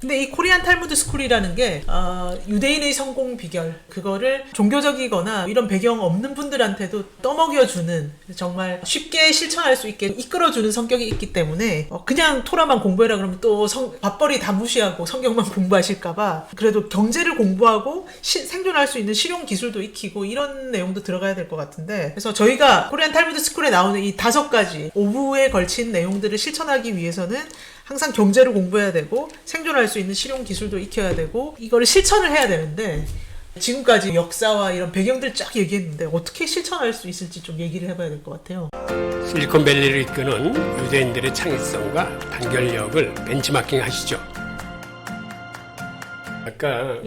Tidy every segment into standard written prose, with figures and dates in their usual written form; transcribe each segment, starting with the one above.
근데 이 코리안 탈무드 스쿨이라는 게 유대인의 성공 비결, 그거를 종교적이거나 이런 배경 없는 분들한테도 떠먹여주는, 정말 쉽게 실천할 수 있게 이끌어주는 성격이 있기 때문에 그냥 토라만 공부해라 그러면 또 밥벌이 다 무시하고 성경만 공부하실까봐, 그래도 경제를 공부하고 생존할 수 있는 실용 기술도 익히고 이런 내용도 들어가야 될 것 같은데, 그래서 저희가 코리안 탈무드 스쿨에 나오는 이 5가지 5부에 걸친 내용들을 실천하기 위해서는 항상 경제를 공부해야 되고 생존할 수 있는 실용 기술도 익혀야 되고 이거를 실천을 해야 되는데, 지금까지 역사와 이런 배경들 쫙 얘기했는데 어떻게 실천할 수 있을지 좀 얘기를 해봐야 될 것 같아요. 실리콘밸리를 이끄는 유대인들의 창의성과 단결력을 벤치마킹 하시죠. 아까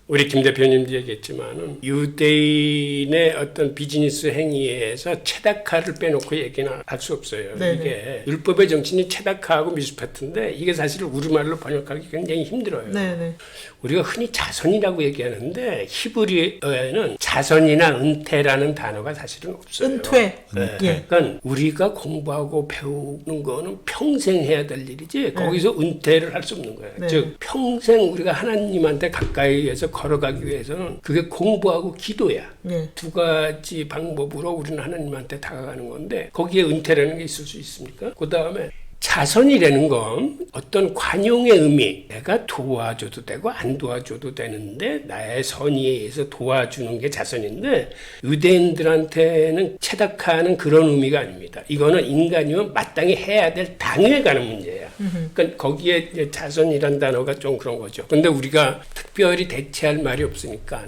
우리 김 대표님도 얘기했지만은 유대인의 어떤 비즈니스 행위에서 체다카를 빼놓고 얘기는 할 수 없어요. 네네. 이게 율법의 정신이 체다카하고 미스파트인데 이게 사실 우리말로 번역하기 굉장히 힘들어요. 네네. 우리가 흔히 자선이라고 얘기하는데 히브리어에는 자선이나 은퇴라는 단어가 사실은 없어요. 은퇴. 네. 그러니까 우리가 공부하고 배우는 거는 평생 해야 될 일이지 거기서 은퇴를 할 수 없는 거예요. 네. 즉 평생 우리가 하나님한테 가까이에서 걸어가기 위해서는 그게 공부하고 기도야. 네. 2가지 방법으로 우리는 하나님한테 다가가는 건데 거기에 은퇴라는 게 있을 수 있습니까? 그 다음에 자선이라는 건 어떤 관용의 의미, 내가 도와줘도 되고 안 도와줘도 되는데 나의 선의에 의해서 도와주는 게 자선인데, 유대인들한테는 체다카는 그런 의미가 아닙니다. 이거는 인간이면 마땅히 해야 될 당에 가는 문제야. 그러니까 거기에 이제 자선이란 단어가 좀 그런 거죠. 근데 우리가 특별히 대체할 말이 없으니까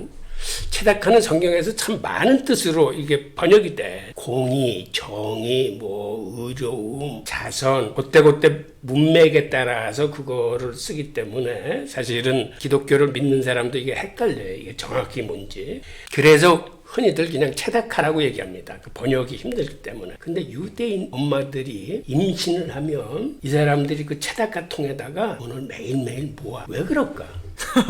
체다카는 성경에서 참 많은 뜻으로 이게 번역이 돼. 공의, 정의, 의로움, 자선, 그때그때 문맥에 따라서 그거를 쓰기 때문에 사실은 기독교를 믿는 사람도 이게 헷갈려요. 이게 정확히 뭔지. 그래서 흔히들 그냥 체다카라고 얘기합니다. 그 번역이 힘들기 때문에. 근데 유대인 엄마들이 임신을 하면 이 사람들이 그 체다카 통에다가 오늘 매일매일 모아. 왜 그럴까?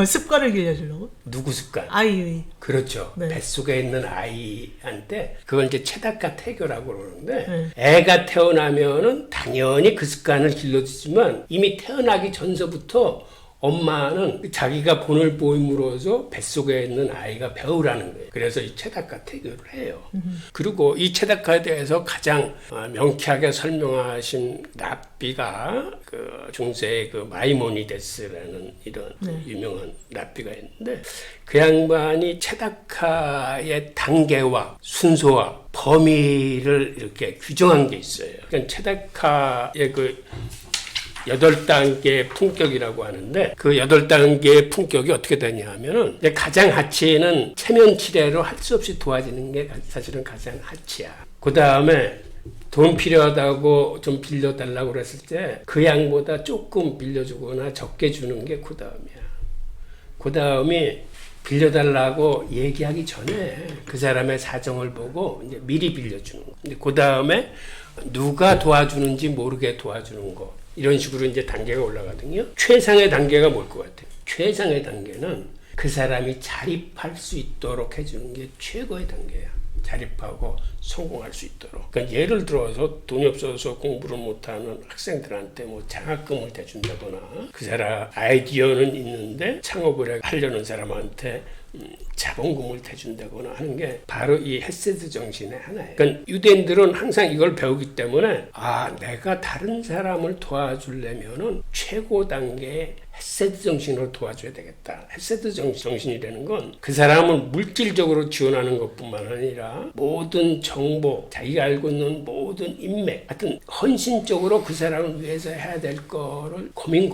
습관을 길러주려고? 누구 습관? 아이. 그렇죠. 네. 뱃속에 있는 아이한테 그걸 이제 체다카 태교라고 그러는데 애가 태어나면은 당연히 그 습관을 길러주지만 이미 태어나기 전서부터 엄마는 자기가 본을 보임으로써 뱃속에 있는 아이가 배우라는 거예요. 그래서 이 체다카 태교를 해요. 그리고 이 체다카에 대해서 가장 명쾌하게 설명하신 랍비가 그 중세의 그 마이모니데스라는 이런 유명한 랍비가 있는데, 그 양반이 체다카의 단계와 순서와 범위를 이렇게 규정한 게 있어요. 그러니까 체다카의 그 8단계 품격이라고 하는데, 그 8단계의 품격이 어떻게 되냐 하면은, 가장 하치는 체면 치레로 할 수 없이 도와지는 게 사실은 가장 하치야. 그 다음에 돈 필요하다고 좀 빌려달라고 그랬을 때 그 양보다 조금 빌려주거나 적게 주는 게 그 다음이야. 그 다음이 빌려달라고 얘기하기 전에 그 사람의 사정을 보고 이제 미리 빌려주는 거. 근데 그 다음에 누가 도와주는지 모르게 도와주는 거. 이런 식으로 이제 단계가 올라가거든요. 최상의 단계가 뭘 것 같아요? 최상의 단계는 그 사람이 자립할 수 있도록 해주는 게 최고의 단계야. 자립하고 성공할 수 있도록. 그러니까 예를 들어서 돈이 없어서 공부를 못하는 학생들한테 장학금을 대준다거나, 그 사람 아이디어는 있는데 창업을 하려는 사람한테 자본금을 대준다거나 하는 게 바로 이 헤세드 정신의 하나예요. 그러니까 유대인들은 항상 이걸 배우기 때문에 내가 다른 사람을 도와주려면은 최고 단계의 헤세드 정신으로 도와줘야 되겠다. 헤세드 정신이라는 건 그 사람을 물질적으로 지원하는 것뿐만 아니라 모든 정보, 자기가 알고 있는 모든 인맥, 하여튼 헌신적으로 그 사람을 위해서 해야 될 거를 고민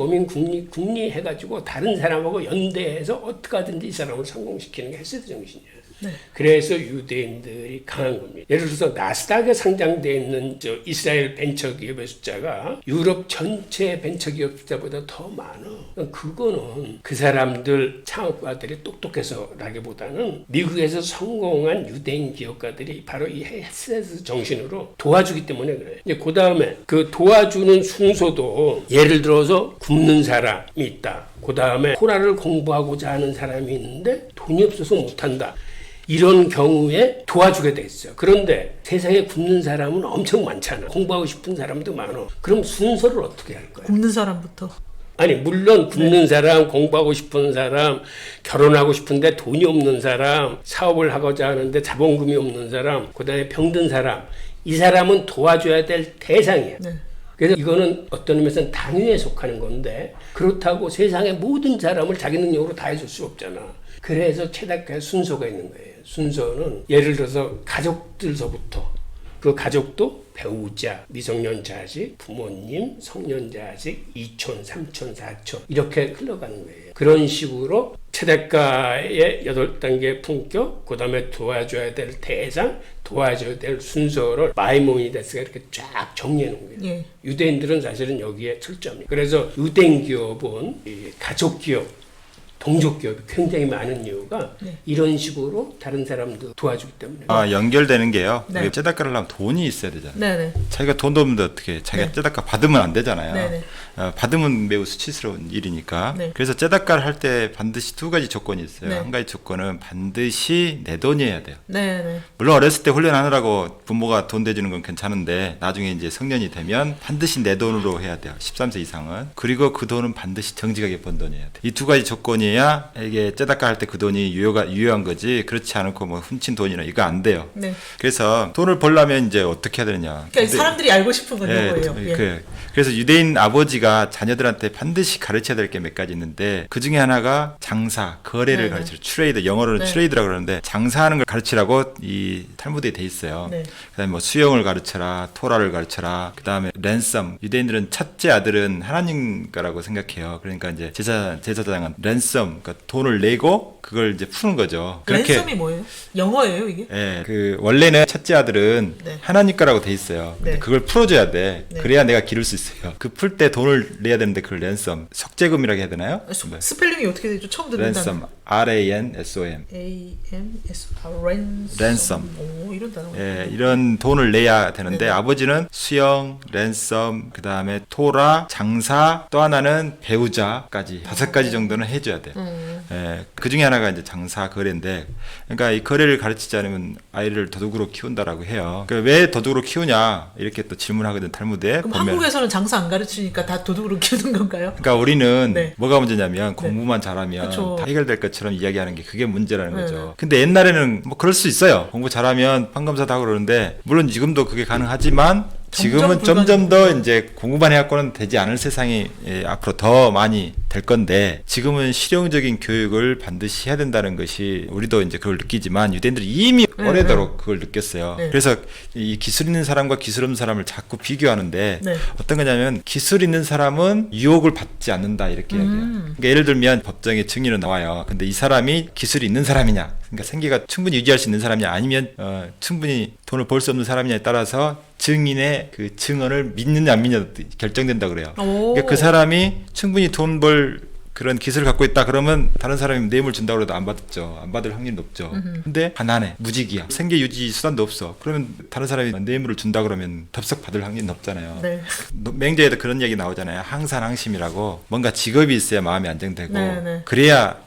궁리해가지고 다른 사람하고 연대해서 어떻게 하든지 이 사람을 성공시키는 게 헤세드 정신이에요. 네. 그래서 유대인들이 강한 겁니다. 예를 들어서 나스닥에 상장되어 있는 이스라엘 벤처기업의 숫자가 유럽 전체 벤처기업 숫자보다 더 많아. 그거는 그 사람들 창업가들이 똑똑해서라기보다는 미국에서 성공한 유대인 기업가들이 바로 이 헤세드 정신으로 도와주기 때문에 그래요. 이제 그 다음에 그 도와주는 순서도 예를 들어서 굶는 사람이 있다. 그 다음에 토라를 공부하고자 하는 사람이 있는데 돈이 없어서 못한다. 이런 경우에 도와주게 돼 있어요. 그런데 세상에 굶는 사람은 엄청 많잖아. 공부하고 싶은 사람도 많아. 그럼 순서를 어떻게 할 거야? 굶는 사람부터. 아니 물론 굶는 사람, 공부하고 싶은 사람, 결혼하고 싶은데 돈이 없는 사람, 사업을 하고자 하는데 자본금이 없는 사람, 그다음에 병든 사람, 이 사람은 도와줘야 될 대상이야. 네. 그래서 이거는 어떤 의미에서는 단위에 속하는 건데 그렇다고 세상의 모든 사람을 자기 능력으로 다 해줄 수 없잖아. 그래서 최다가의 순서가 있는 거예요. 순서는 예를 들어서 가족들서부터 그 가족도 배우자, 미성년 자식, 부모님, 성년 자식, 이촌, 삼촌, 사촌 이렇게 흘러가는 거예요. 그런 식으로 최대가의 8단계 품격, 그 다음에 도와줘야 될 대상, 도와줘야 될 순서를 마이모니데스가 이렇게 쫙 정리해 놓은 거예요. 예. 유대인들은 사실은 여기에 철저합니다. 그래서 유대인 기업은 이 가족 기업, 동족 기업이 굉장히 많은 이유가 네. 이런 식으로 다른 사람도 도와주기 때문에. 연결되는 게요. 네. 째다가를 하면 돈이 있어야 되잖아요. 네네. 자기가 돈도 없는데 어떻게 자기가 네. 째다가 받으면 안 되잖아요. 네네. 받으면 매우 수치스러운 일이니까. 네. 그래서 째다가를 할 때 반드시 두 가지 조건이 있어요. 네. 한 가지 조건은 반드시 내 돈이어야 돼요. 네네. 물론 어렸을 때 훈련하느라고 부모가 돈 대주는 건 괜찮은데 나중에 이제 성년이 되면 반드시 내 돈으로 해야 돼요. 13세 이상은. 그리고 그 돈은 반드시 정직하게 번 돈이어야 돼. 이 두 가지 조건이야 이게 째다가 할 때 그 돈이 유효한 거지. 그렇지 않고 뭐 훔친 돈이나 이거 안 돼요. 네. 그래서 돈을 벌려면 이제 어떻게 해야 되느냐. 그러니까 사람들이 알고 싶은 건 이거예요. 예. 그래서 유대인 아버지가 자녀들한테 반드시 가르쳐야 될 게 몇 가지 있는데 그 중에 하나가 장사, 거래를 네. 가르치라. 트레이드, 영어로는 네. 트레이드라고 그러는데 장사하는 걸 가르치라고 이 탈무드에 돼 있어요. 네. 그다음에 뭐 수영을 가르쳐라, 토라를 가르쳐라. 그다음에 랜섬. 유대인들은 첫째 아들은 하나님과라고 생각해요. 그러니까 이제 제사장은 랜섬, 그러니까 돈을 내고 그걸 이제 푸는 거죠. 랜섬이 뭐예요? 영어예요 이게? 예, 그 원래는 첫째 아들은 네. 하나님 거라고 돼 있어요. 근데 네. 그걸 풀어줘야 돼. 네. 그래야 내가 기를 수 있어요. 그 풀 때 돈을 내야 되는데 그걸 랜섬, 석재금이라고 해야 되나요? 네. 스펠링이 어떻게 되죠? 처음 듣는 단어. 랜섬, R-A-N-S-O-M. A-M-S-R 랜섬. 오, 이런 단어. 예, 이런 돈을 내야 되는데 네. 아버지는 수영, 랜섬, 그 다음에 토라, 장사, 또 하나는 배우자까지 5가지 정도는 해줘야 돼. 예, 그 중에 하나가 이제 장사 거래인데, 그러니까 이 거래를 가르치지 않으면 아이를 도둑으로 키운다라고 해요. 그러니까 왜 도둑으로 키우냐 이렇게 또 질문하거든 탈무드에. 그럼 보면. 한국에서는 장사 안 가르치니까 다 도둑으로 키우는 건가요? 그러니까 우리는 네. 뭐가 문제냐면 공부만 잘하면 그쵸. 다 해결될 것처럼 이야기하는 게 그게 문제라는 네. 거죠. 근데 옛날에는 뭐 그럴 수 있어요. 공부 잘하면 판검사도 하고 그러는데 물론 지금도 그게 가능하지만 지금은 점점 더 이제 공부만 해갖고는 되지 않을 세상이 앞으로 더 많이 될 건데 지금은 실용적인 교육을 반드시 해야 된다는 것이 우리도 이제 그걸 느끼지만 유대인들이 이미 오래도록 그걸 느꼈어요. 네. 그래서 이 기술 있는 사람과 기술 없는 사람을 자꾸 비교하는데 네. 어떤 거냐면 기술 있는 사람은 유혹을 받지 않는다 이렇게 이야기해요. 그러니까 예를 들면 법정에 증인은 나와요. 근데 이 사람이 기술이 있는 사람이냐, 그러니까 생계가 충분히 유지할 수 있는 사람이냐, 아니면 충분히 돈을 벌 수 없는 사람이냐에 따라서 증인의 그 증언을 믿느냐 안 믿느냐 결정된다 그래요. 그러니까 그 사람이 충분히 돈 벌 그런 기술을 갖고 있다 그러면 다른 사람이 뇌물 준다고 해도 안 받죠. 안 받을 확률이 높죠. 근데 가난해, 무직이야, 생계 유지 수단도 없어. 그러면 다른 사람이 뇌물을 준다 그러면 덥석 받을 확률이 높잖아요. 네. 맹자에도 그런 얘기 나오잖아요. 항산항심이라고. 뭔가 직업이 있어야 마음이 안정되고 네. 그래야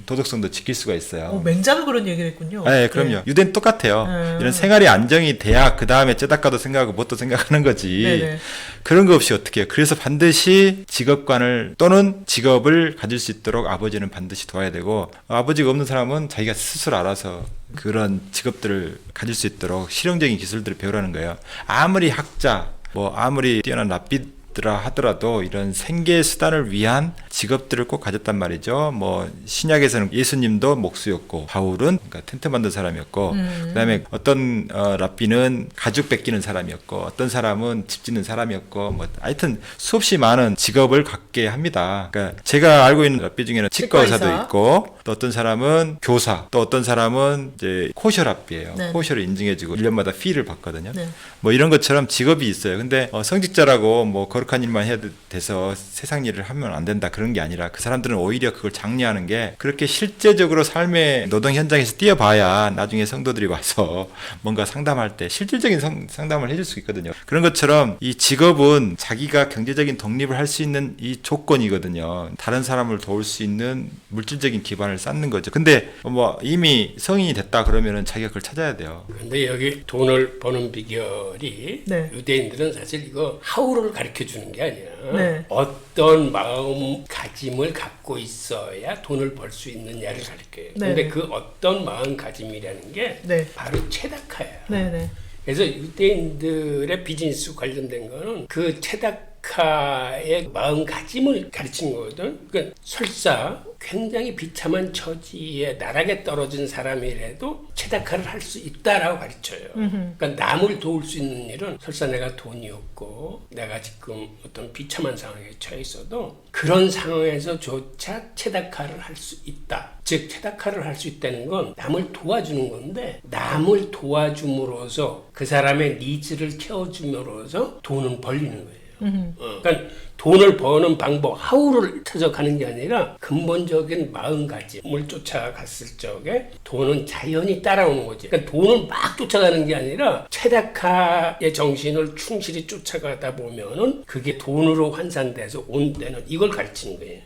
도덕성도 지킬 수가 있어요. 맹자가 그런 얘기를 했군요. 네, 그럼요. 네. 유대는 똑같아요. 이런 생활이 안정이 돼야 그 다음에 째다가도 생각하고 뭣도 생각하는 거지. 네네. 그런 거 없이 어떻게 해요. 그래서 반드시 직업관을 또는 직업을 가질 수 있도록 아버지는 반드시 도와야 되고, 아버지가 없는 사람은 자기가 스스로 알아서 그런 직업들을 가질 수 있도록 실용적인 기술들을 배우라는 거예요. 아무리 학자, 뭐 아무리 뛰어난 랍비 들라 하더라도 이런 생계 수단을 위한 직업들을 꼭 가졌단 말이죠. 뭐 신약에서는 예수님도 목수였고 바울은 그러니까 텐트 만든 사람이었고 그다음에 어떤 랍비는 가죽 뺏기는 사람이었고 어떤 사람은 집 짓는 사람이었고 뭐 하여튼 수없이 많은 직업을 갖게 합니다. 그러니까 제가 알고 있는 랍비 중에는 치과 의사도 있고 또 어떤 사람은 교사, 또 어떤 사람은 이제 코셔 랍비예요. 네. 코셔를 인증해주고 1년마다 피를 받거든요. 네. 뭐 이런 것처럼 직업이 있어요. 근데 성직자라고 뭐 거룩한 일만 해야 돼서 세상 일을 하면 안 된다 그런 게 아니라 그 사람들은 오히려 그걸 장려하는 게 그렇게 실제적으로 삶의 노동 현장에서 뛰어봐야 나중에 성도들이 와서 뭔가 상담할 때 실질적인 상담을 해줄 수 있거든요. 그런 것처럼 이 직업은 자기가 경제적인 독립을 할 수 있는 이 조건이거든요. 다른 사람을 도울 수 있는 물질적인 기반을 쌓는 거죠. 근데 뭐 이미 성인이 됐다 그러면은 자기가 그걸 찾아야 돼요. 근데 여기 돈을 버는 비결이 네. 유대인들은 사실 이거 하우를 가르쳐 주는 게 아니야. 네. 어떤 마음가짐을 갖고 있어야 돈을 벌 수 있느냐를 가르쳐요. 네. 근데 그 어떤 마음가짐이라는 게 네. 바로 체다카야. 네네. 그래서 유대인들의 비즈니스 관련된 거는 그 체다카의 마음가짐을 가르치는 거거든. 그러니까 설사 굉장히 비참한 처지에 나락에 떨어진 사람이라도 체다카를 할 수 있다라고 가르쳐요. 그러니까 남을 도울 수 있는 일은 설사 내가 돈이 없고 내가 지금 어떤 비참한 상황에 처해 있어도 그런 상황에서조차 체다카를 할 수 있다. 즉 체다카를 할 수 있다는 건 남을 도와주는 건데 남을 도와줌으로써 그 사람의 니즈를 채워줌으로써 돈은 벌리는 거예요. 그러니까 돈을 버는 방법, 하우를 찾아가는 게 아니라 근본적인 마음가짐을 쫓아갔을 적에 돈은 자연히 따라오는 거지. 그러니까 돈을 막 쫓아가는 게 아니라 체다카의 정신을 충실히 쫓아가다 보면은 그게 돈으로 환산돼서 온다는 이걸 가르치는 거예요.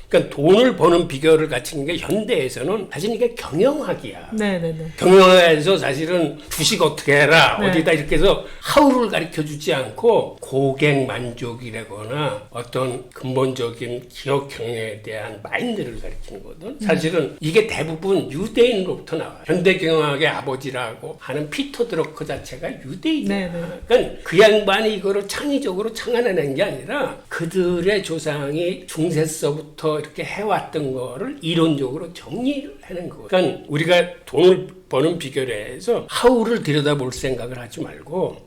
그러니까 돈을 버는 비결을 가르치는 게 현대에서는 사실 이게 경영학이야. 네네네. 경영학에서 사실은 주식 어떻게 해라 네. 어디다 이렇게 해서 하우를 가르쳐 주지 않고 고객 만족이라거나 어떤 근본적인 기업 경영에 대한 마인드를 가르치는 거거든. 사실은 이게 대부분 유대인으로부터 나와요. 현대 경영학의 아버지라고 하는 피터 드러커 자체가 유대인이야. 네네. 그러니까 그 양반이 이거를 창의적으로 창안해낸 게 아니라 그들의 조상이 중세서부터 이렇게 해왔던 거를 이론적으로 정리하는 거거든. 그러니까 우리가 돈을 버는 비결에서 하우를 들여다볼 생각을 하지 말고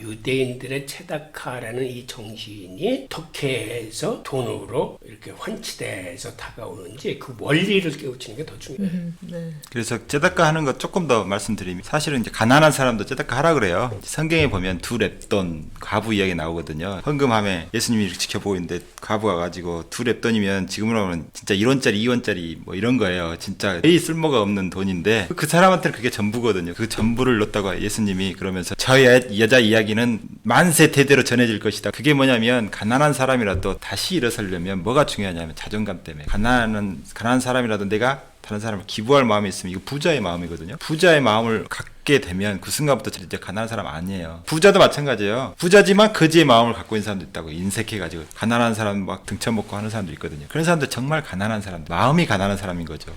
유대인들의 체다카라는 이 정신이 어떻게 해서 돈으로 이렇게 환치돼서 다가오는지 그 원리를 깨우치는 게 더 중요해요. 네. 그래서 제다카 하는 거 조금 더 말씀드리면 사실은 이제 가난한 사람도 제다카 하라 그래요. 성경에 보면 두 렙돈 과부 이야기 나오거든요. 헌금함에 예수님이 이렇게 지켜보고 있는데 과부가 가지고 두 렙돈이면 지금으로 하면 진짜 1원짜리 2원짜리 뭐 이런 거예요. 진짜 거의 쓸모가 없는 돈인데 그 사람한테는 그게 전부거든요. 그 전부를 넣었다고 예수님이 그러면서 저 여자 이야기는 만세 대대로 전해질 것이다. 그게 뭐냐면 가난한 사람이라도 다시 일어서려면 뭐가 중요하냐면 자존감 때문에 가난한 사람이라도 내가 다른 사람을 기부할 마음이 있으면 이거 부자의 마음이거든요. 부자의 마음을 갖게 되면 그 순간부터 이제 가난한 사람 아니에요. 부자도 마찬가지예요. 부자지만 거지의 마음을 갖고 있는 사람도 있다고. 인색해가지고 가난한 사람 막 등쳐먹고 하는 사람도 있거든요. 그런 사람들 정말 가난한 사람들, 마음이 가난한 사람인 거죠.